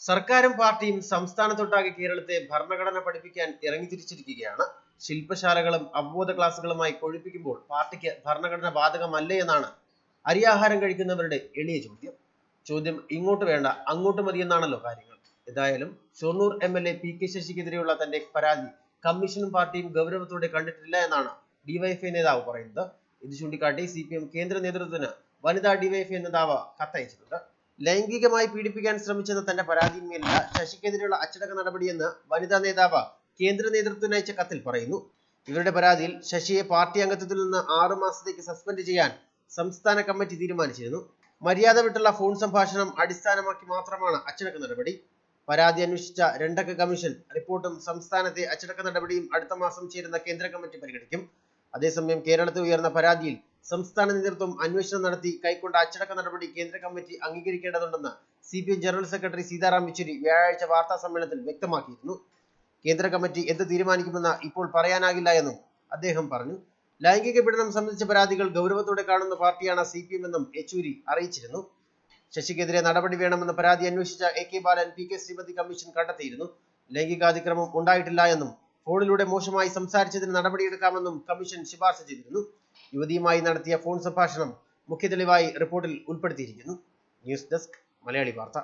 സർക്കാരും പാർട്ടിയും സംസ്ഥാനത്തൊട്ടാകെ കേരളത്തെ ഭരണഘടന പഠിപ്പിക്കാൻ ഇറങ്ങിത്തിരിച്ചിരിക്കുകയാണ്. ശില്പശാലകളും അവബോധ ക്ലാസുകളുമായി കൊഴുപ്പിക്കുമ്പോൾ പാർട്ടിക്ക് ഭരണഘടന ബാധകമല്ലേ എന്നാണ് അരിയാഹാരം കഴിക്കുന്നവരുടെ എളിയ ചോദ്യം ഇങ്ങോട്ട് വേണ്ട അങ്ങോട്ട് മതിയെന്നാണല്ലോ കാര്യങ്ങൾ. ഏതായാലും ഷൊർണൂർ MLA PK ശശിക്കെതിരെയുള്ള തന്റെ പരാതി കമ്മീഷനും പാർട്ടിയും ഗൗരവത്തോടെ കണ്ടിട്ടില്ല എന്നാണ് DYFI നേതാവ് പറയുന്നത്. ഇത് ചൂണ്ടിക്കാട്ടി CPM കേന്ദ്ര നേതൃത്വത്തിന് വനിതാ DYFI നേതാവ് കത്തയച്ചിട്ടുണ്ട്. ലൈംഗികമായി പീഡിപ്പിക്കാൻ ശ്രമിച്ചെന്ന തന്റെ പരാതിയിന്മേലല്ല ശശിക്കെതിരെയുള്ള അച്ചടക്ക നടപടിയെന്ന് വനിതാ നേതാവ് കേന്ദ്ര നേതൃത്വത്തിന് അയച്ച കത്തിൽ പറയുന്നു. ഇവരുടെ പരാതിയിൽ ശശിയെ പാർട്ടി അംഗത്വത്തിൽ നിന്ന് 6 മാസത്തേക്ക് സസ്പെൻഡ് ചെയ്യാൻ സംസ്ഥാന കമ്മിറ്റി തീരുമാനിച്ചിരുന്നു. മര്യാദ വിട്ടുള്ള ഫോൺ സംഭാഷണം അടിസ്ഥാനമാക്കി മാത്രമാണ് അച്ചടക്ക നടപടി. പരാതി അന്വേഷിച്ച 2 അംഗ കമ്മീഷൻ റിപ്പോർട്ടും സംസ്ഥാനത്തെ അച്ചടക്ക നടപടിയും അടുത്ത മാസം ചേരുന്ന കേന്ദ്ര കമ്മിറ്റി പരിഗണിക്കും. അതേസമയം കേരളത്തിൽ ഉയർന്ന പരാതിയിൽ സംസ്ഥാന നേതൃത്വം അന്വേഷണം നടത്തി കൈക്കൊണ്ട അച്ചടക്ക നടപടി കേന്ദ്ര കമ്മിറ്റി അംഗീകരിക്കേണ്ടതുണ്ടെന്ന് CPM general secretary Sitaram Yechury വ്യാഴാഴ്ച വാർത്താ സമ്മേളനത്തിൽ വ്യക്തമാക്കിയിരുന്നു. കേന്ദ്ര കമ്മിറ്റി എന്ത് തീരുമാനിക്കുമെന്ന് ഇപ്പോൾ പറയാനാകില്ല എന്നും അദ്ദേഹം പറഞ്ഞു. ലൈംഗിക പീഡനം സംബന്ധിച്ച പരാതികൾ ഗൗരവത്തോടെ കാണുന്ന പാർട്ടിയാണ് CPM എന്നും യെച്ചൂരി അറിയിച്ചിരുന്നു. ശശിക്കെതിരെ നടപടി വേണമെന്ന പരാതി അന്വേഷിച്ച AK ബാലൻ PK ശ്രീമതി കമ്മീഷൻ കണ്ടെത്തിയിരുന്നു. ലൈംഗികാതിക്രമം ഉണ്ടായിട്ടില്ല എന്നും ഫോണിലൂടെ മോശമായി സംസാരിച്ചതിന് നടപടിയെടുക്കാമെന്നും കമ്മീഷൻ ശുപാർശ ചെയ്തിരുന്നു. യുവതിയുമായി നടത്തിയ ഫോൺ സംഭാഷണം മുഖ്യ തെളിവായി റിപ്പോർട്ടിൽ ഉൾപ്പെടുത്തിയിരിക്കുന്നു. ന്യൂസ് ഡെസ്ക് മലയാളി വാർത്ത.